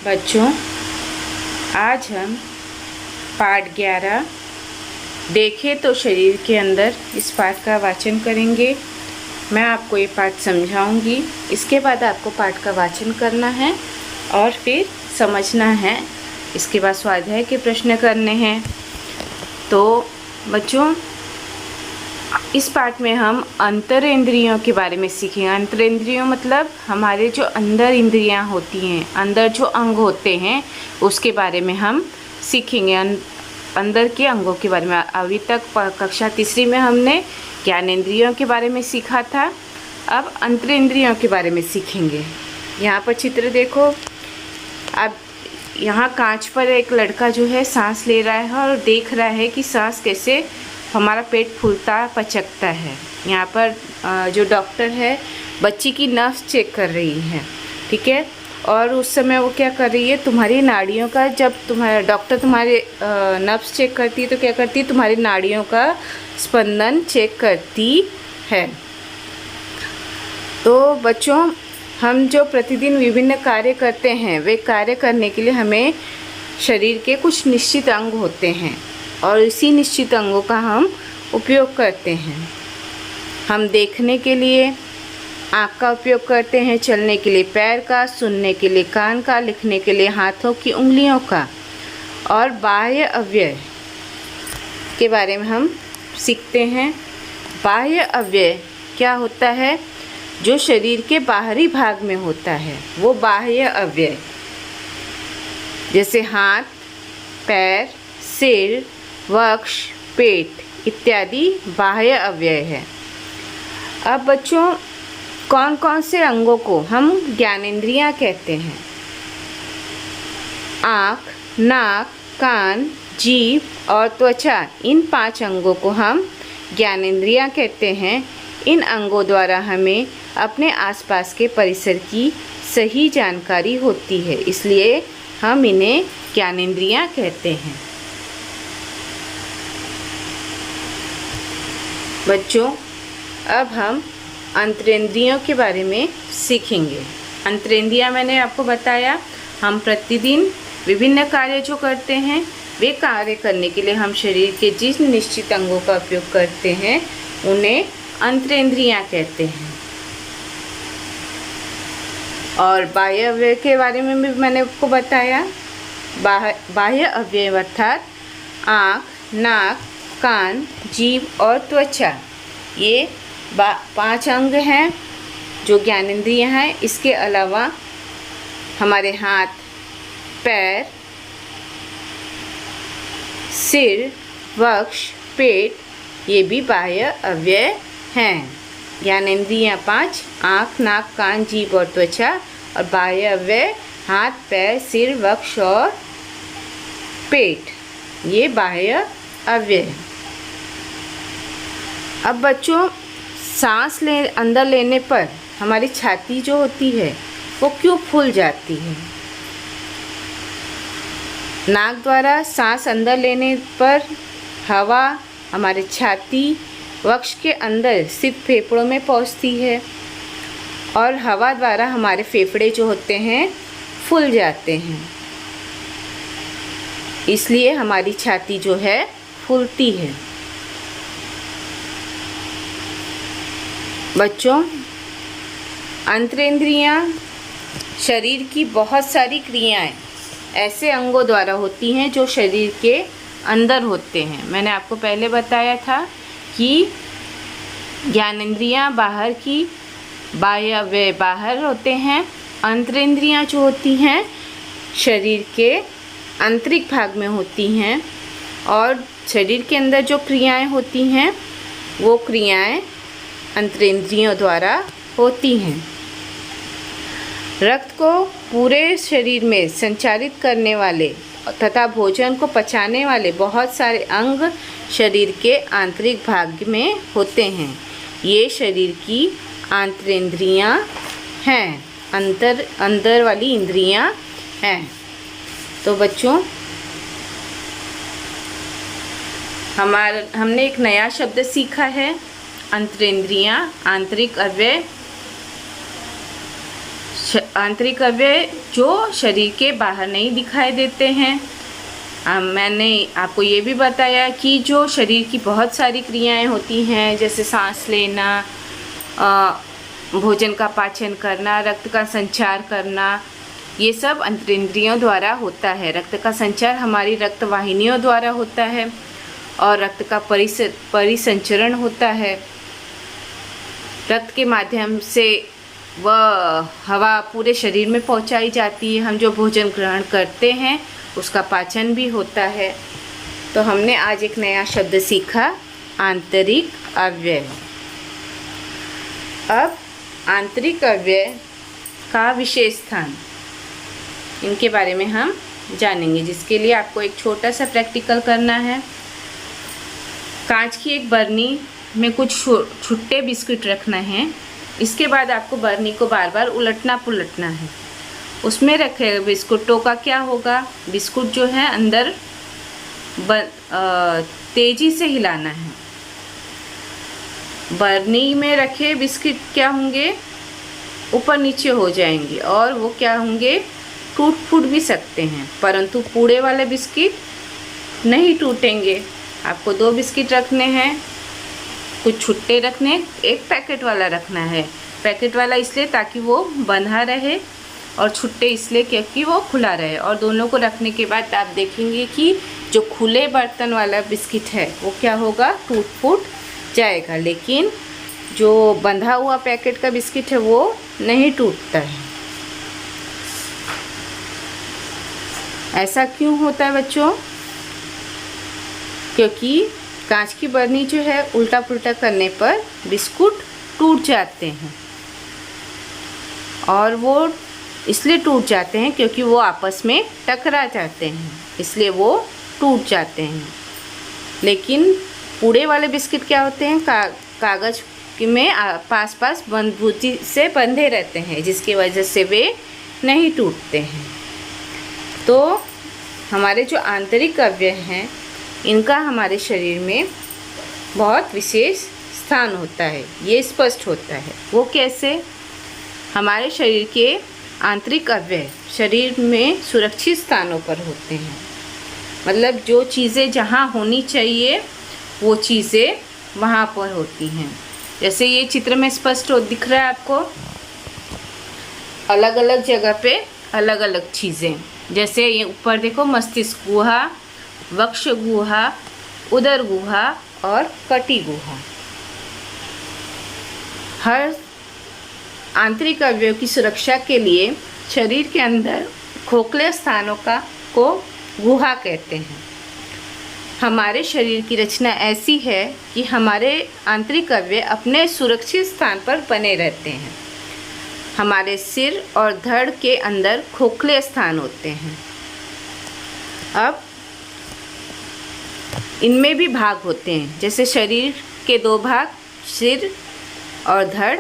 बच्चों, आज हम पाठ 11 देखें तो शरीर के अंदर इस पाठ का वाचन करेंगे। मैं आपको ये पाठ समझाऊंगी, इसके बाद आपको पाठ का वाचन करना है और फिर समझना है। इसके बाद स्वाध्याय के प्रश्न करने हैं। तो बच्चों, इस पाठ में हम अंतरेंद्रियों के बारे में सीखेंगे। अंतरेंद्रियों मतलब हमारे जो अंदर इंद्रियां होती हैं, अंदर जो अंग होते हैं, उसके बारे में हम सीखेंगे। अंदर के अंगों के बारे में। अभी तक कक्षा तीसरी में हमने ज्ञानेंद्रियों के बारे में सीखा था। अब अंतरेंद्रियों के बारे में सीखेंगे। यहाँ पर चित्र देखो। अब यहाँ कांच पर एक लड़का जो है सांस ले रहा है और देख रहा है कि सांस कैसे हमारा पेट फूलता पचकता है। यहाँ पर जो डॉक्टर है बच्ची की नब्ज़ चेक कर रही है, ठीक है। और उस समय वो क्या कर रही है, तुम्हारी नाड़ियों का, जब तुम्हारा डॉक्टर तुम्हारे नब्ज़ चेक करती है तो क्या करती है, तुम्हारी नाड़ियों का स्पंदन चेक करती है। तो बच्चों, हम जो प्रतिदिन विभिन्न कार्य करते हैं, वे कार्य करने के लिए हमें शरीर के कुछ निश्चित अंग होते हैं और इसी निश्चित अंगों का हम उपयोग करते हैं। हम देखने के लिए आँख का उपयोग करते हैं, चलने के लिए पैर का, सुनने के लिए कान का, लिखने के लिए हाथों की उंगलियों का। और बाह्य अवयव के बारे में हम सीखते हैं। बाह्य अवयव क्या होता है, जो शरीर के बाहरी भाग में होता है, वो बाह्य अवयव, जैसे हाथ, पैर, सिर, वक्ष, पेट इत्यादि बाह्य अवयव है। अब बच्चों, कौन कौन से अंगों को हम ज्ञानेंद्रियां कहते हैं? आँख, नाक, कान, जीभ और त्वचा, इन 5 अंगों को हम ज्ञानेंद्रियां कहते हैं। इन अंगों द्वारा हमें अपने आसपास के परिसर की सही जानकारी होती है, इसलिए हम इन्हें ज्ञानेंद्रियां कहते हैं। बच्चों, अब हम अंतरेंद्रियों के बारे में सीखेंगे। अंतरेंद्रियां मैंने आपको बताया, हम प्रतिदिन विभिन्न कार्य जो करते हैं, वे कार्य करने के लिए हम शरीर के जिस निश्चित अंगों का उपयोग करते हैं, उन्हें अंतरेंद्रियां कहते हैं। और बाह्य अवयव के बारे में भी मैंने आपको बताया। बाह्य अवयव अर्थात आँख, नाक, कान, जीभ और त्वचा, ये 5 अंग हैं जो ज्ञानेंद्रियां हैं। इसके अलावा हमारे हाथ, पैर, सिर, वक्ष, पेट, ये भी बाह्य अवयव हैं। ज्ञानेंद्रियां 5, आँख, नाक, कान, जीभ और त्वचा, और बाह्य अवयव हाथ, पैर, सिर, वक्ष और पेट, ये बाह्य अवयव। अब बच्चों, सांस अंदर लेने पर हमारी छाती जो होती है वो क्यों फूल जाती है? नाक द्वारा सांस अंदर लेने पर हवा हमारे छाती, वक्ष के अंदर स्थित फेफड़ों में पहुंचती है और हवा द्वारा हमारे फेफड़े जो होते हैं फूल जाते हैं, इसलिए हमारी छाती जो है फूलती है। बच्चों, अंतरेंद्रियां शरीर की बहुत सारी क्रियाएं ऐसे अंगों द्वारा होती हैं जो शरीर के अंदर होते हैं। मैंने आपको पहले बताया था कि ज्ञानेंद्रियां बाहर की, बाह्य अवयव बाहर होते हैं। अंतरेंद्रियां जो होती हैं शरीर के आंतरिक भाग में होती हैं और शरीर के अंदर जो क्रियाएं होती हैं वो क्रियाएं अंतरेंद्रियों द्वारा होती हैं। रक्त को पूरे शरीर में संचारित करने वाले तथा भोजन को पचाने वाले बहुत सारे अंग शरीर के आंतरिक भाग में होते हैं। ये शरीर की अंतरेंद्रियां हैं, अंदर वाली इंद्रियां हैं। तो बच्चों, हमने एक नया शब्द सीखा है, अंतरेंद्रियां, आंतरिक अवयव। आंतरिक अवयव जो शरीर के बाहर नहीं दिखाई देते हैं। मैंने आपको ये भी बताया कि जो शरीर की बहुत सारी क्रियाएं होती हैं, जैसे सांस लेना, भोजन का पाचन करना, रक्त का संचार करना, ये सब अंतरिंद्रियों द्वारा होता है। रक्त का संचार हमारी रक्त वाहिनियों द्वारा होता है और रक्त का परिसंचरण होता है। रक्त के माध्यम से वह हवा पूरे शरीर में पहुंचाई जाती है। हम जो भोजन ग्रहण करते हैं उसका पाचन भी होता है। तो हमने आज एक नया शब्द सीखा, आंतरिक अवयव। अब आंतरिक अवयव का विशेष स्थान, इनके बारे में हम जानेंगे, जिसके लिए आपको एक छोटा सा प्रैक्टिकल करना है। कांच की एक बरनी में कुछ छुट्टे बिस्कुट रखना है। इसके बाद आपको बरनी को बार बार उलटना पुलटना है। उसमें रखे बिस्कुटों का क्या होगा, बिस्कुट जो है अंदर तेजी से हिलाना है। बरनी में रखे बिस्किट क्या होंगे, ऊपर नीचे हो जाएंगे और वो क्या होंगे, टूट फूट भी सकते हैं। परंतु पूड़े वाले बिस्किट नहीं टूटेंगे। आपको 2 बिस्किट रखने हैं, कुछ छुट्टे रखने, एक पैकेट वाला रखना है। पैकेट वाला इसलिए ताकि वो बंधा रहे और छुट्टे इसलिए क्योंकि वो खुला रहे। और दोनों को रखने के बाद आप देखेंगे कि जो खुले बर्तन वाला बिस्किट है वो क्या होगा, टूट फूट जाएगा, लेकिन जो बंधा हुआ पैकेट का बिस्किट है वो नहीं टूटता है। ऐसा क्यों होता है बच्चों? क्योंकि कांच की बरनी जो है उल्टा पुल्टा करने पर बिस्कुट टूट जाते हैं। और वो इसलिए टूट जाते हैं क्योंकि वो आपस में टकरा जाते हैं, इसलिए वो टूट जाते हैं। लेकिन पूड़े वाले बिस्किट क्या होते हैं, कागज़ में पास पास मजबूती से बंधे रहते हैं, जिसकी वजह से वे नहीं टूटते हैं। तो हमारे जो आंतरिक अवयव हैं इनका हमारे शरीर में बहुत विशेष स्थान होता है, ये स्पष्ट होता है। वो कैसे? हमारे शरीर के आंतरिक अवयव शरीर में सुरक्षित स्थानों पर होते हैं। मतलब जो चीज़ें जहाँ होनी चाहिए वो चीज़ें वहाँ पर होती हैं। जैसे ये चित्र में स्पष्ट दिख रहा है आपको, अलग अलग जगह पे अलग अलग चीज़ें। जैसे ये ऊपर देखो, मस्तिष्क गुहा, वक्ष गुहा, उदर गुहा और कटी गुहा। हर आंतरिक अवयव की सुरक्षा के लिए शरीर के अंदर खोखले स्थानों को गुहा कहते हैं। हमारे शरीर की रचना ऐसी है कि हमारे आंतरिक अवयव अपने सुरक्षित स्थान पर बने रहते हैं। हमारे सिर और धड़ के अंदर खोखले स्थान होते हैं। अब इनमें भी भाग होते हैं, जैसे शरीर के 2 भाग, सिर और धड़।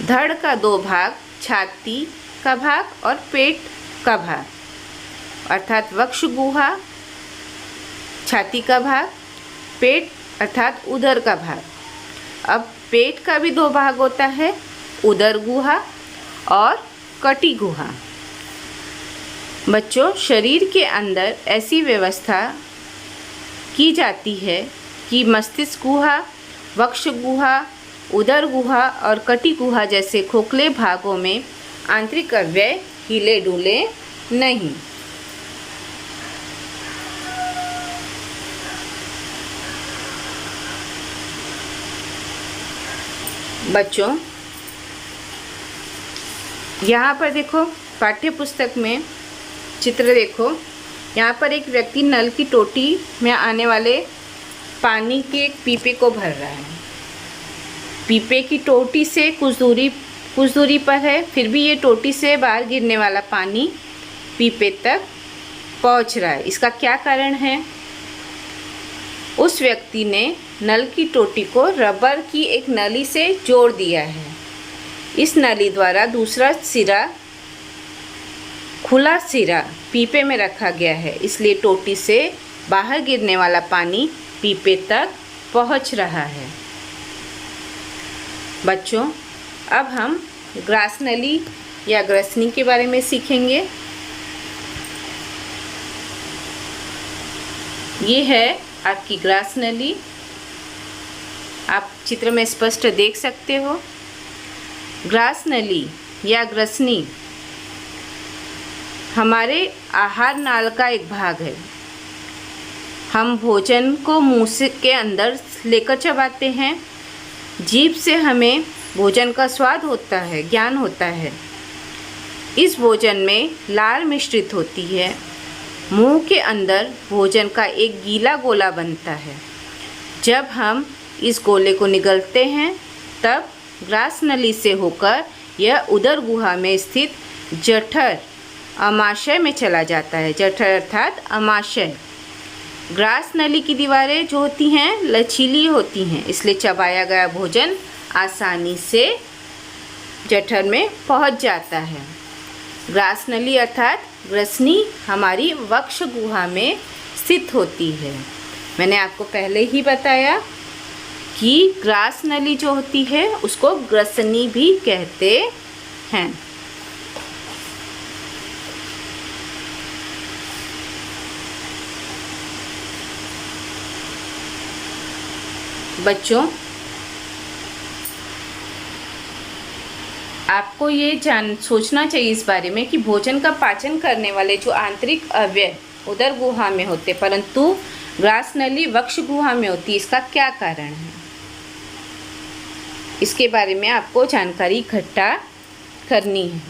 धड़ का 2 भाग, छाती का भाग और पेट का भाग, अर्थात वक्ष गुहा छाती का भाग, पेट अर्थात उदर का भाग। अब पेट का भी 2 भाग होता है, उदर गुहा और कटी गुहा। बच्चों, शरीर के अंदर ऐसी व्यवस्था की जाती है कि मस्तिष्क गुहा, वक्ष गुहा, उदर गुहा और कटी गुहा जैसे खोखले भागों में आंतरिक अवयव हिले डुले नहीं। बच्चों, यहाँ पर देखो, पाठ्य पुस्तक में चित्र देखो। यहाँ पर एक व्यक्ति नल की टोटी में आने वाले पानी के एक पीपे को भर रहा है। पीपे की टोटी से कुछ दूरी पर है, फिर भी ये टोटी से बाहर गिरने वाला पानी पीपे तक पहुँच रहा है। इसका क्या कारण है? उस व्यक्ति ने नल की टोटी को रबर की एक नली से जोड़ दिया है। इस नली द्वारा दूसरा सिरा, खुला सिरा पीपे में रखा गया है, इसलिए टोटी से बाहर गिरने वाला पानी पीपे तक पहुंच रहा है। बच्चों, अब हम ग्रास नली या ग्रसनी के बारे में सीखेंगे। ये है आपकी ग्रास नली, आप चित्र में स्पष्ट देख सकते हो। ग्रास नली या ग्रसनी हमारे आहार नाल का एक भाग है। हम भोजन को मुंह से के अंदर लेकर चबाते हैं। जीभ से हमें भोजन का स्वाद होता है, ज्ञान होता है। इस भोजन में लार मिश्रित होती है। मुंह के अंदर भोजन का एक गीला गोला बनता है। जब हम इस गोले को निगलते हैं तब ग्रास नली से होकर यह उदर गुहा में स्थित जठर अमाशय में चला जाता है। जठर अर्थात अमाशय। ग्रास नली की दीवारें जो होती हैं लचीली होती हैं, इसलिए चबाया गया भोजन आसानी से जठर में पहुंच जाता है। ग्रास नली अर्थात ग्रसनी हमारी वक्ष गुहा में स्थित होती है। मैंने आपको पहले ही बताया कि ग्रास नली जो होती है उसको ग्रसनी भी कहते हैं। बच्चों, आपको ये सोचना चाहिए इस बारे में कि भोजन का पाचन करने वाले जो आंतरिक अवयव उदर गुहा में होते परंतु ग्रास नली वक्ष गुहा में होती, इसका क्या कारण है। इसके बारे में आपको जानकारी इकट्ठा करनी है।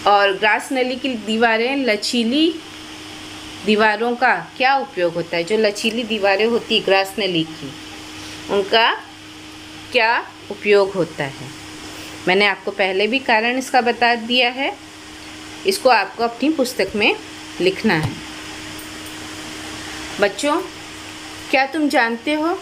और ग्रास नली की दीवारें लचीली दीवारों का क्या उपयोग होता है। जो लचीली दीवारें होती ग्रास नली की, उनका क्या उपयोग होता है। मैंने आपको पहले भी कारण इसका बता दिया है। इसको आपको अपनी पुस्तक में लिखना है। बच्चों, क्या तुम जानते हो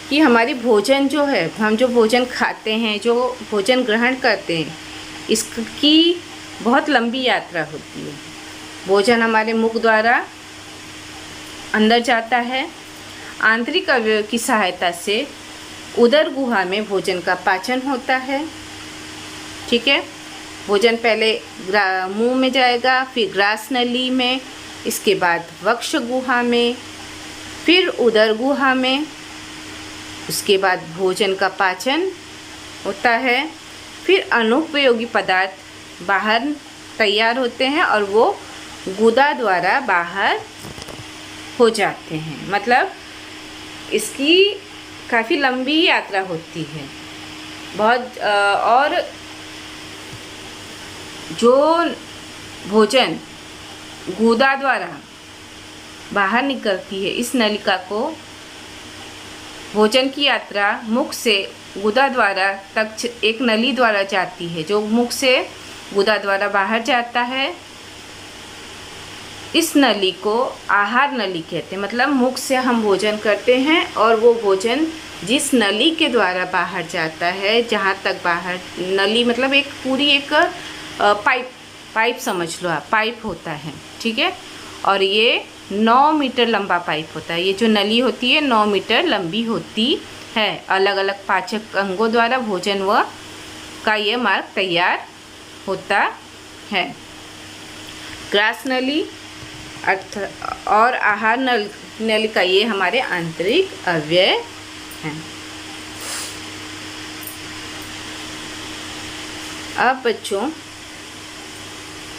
कि हमारी भोजन जो है, हम जो भोजन खाते हैं, जो भोजन ग्रहण करते हैं, इसकी बहुत लंबी यात्रा होती है। भोजन हमारे मुख द्वारा अंदर जाता है। आंतरिक अवयव की सहायता से उदर गुहा में भोजन का पाचन होता है। ठीक है, भोजन पहले मुंह में जाएगा, फिर ग्रास नली में, इसके बाद वक्ष गुहा में, फिर उदर गुहा में, उसके बाद भोजन का पाचन होता है। फिर अनुपयोगी पदार्थ बाहर तैयार होते हैं और वो गुदा द्वारा बाहर हो जाते हैं। मतलब इसकी काफ़ी लंबी यात्रा होती है बहुत। और जो भोजन गुदा द्वारा बाहर निकलती है, इस नलिका को भोजन की यात्रा मुख से गुदा द्वारा तक एक नली द्वारा जाती है, जो मुख से गुदा द्वारा बाहर जाता है। इस नली को आहार नली कहते हैं। मतलब मुख से हम भोजन करते हैं और वो भोजन जिस नली के द्वारा बाहर जाता है, जहाँ तक बाहर, नली मतलब एक पूरी एक पाइप समझ लो आप, पाइप होता है। ठीक है, और ये 9 मीटर लंबा पाइप होता है। ये जो नली होती है 9 मीटर लंबी होती है। अलग अलग पाचक अंगों द्वारा भोजन व का ये मार्ग तैयार होता है। ग्रास नली अर्थ और आहार नली का ये हमारे आंतरिक अवयव हैं। अब बच्चों,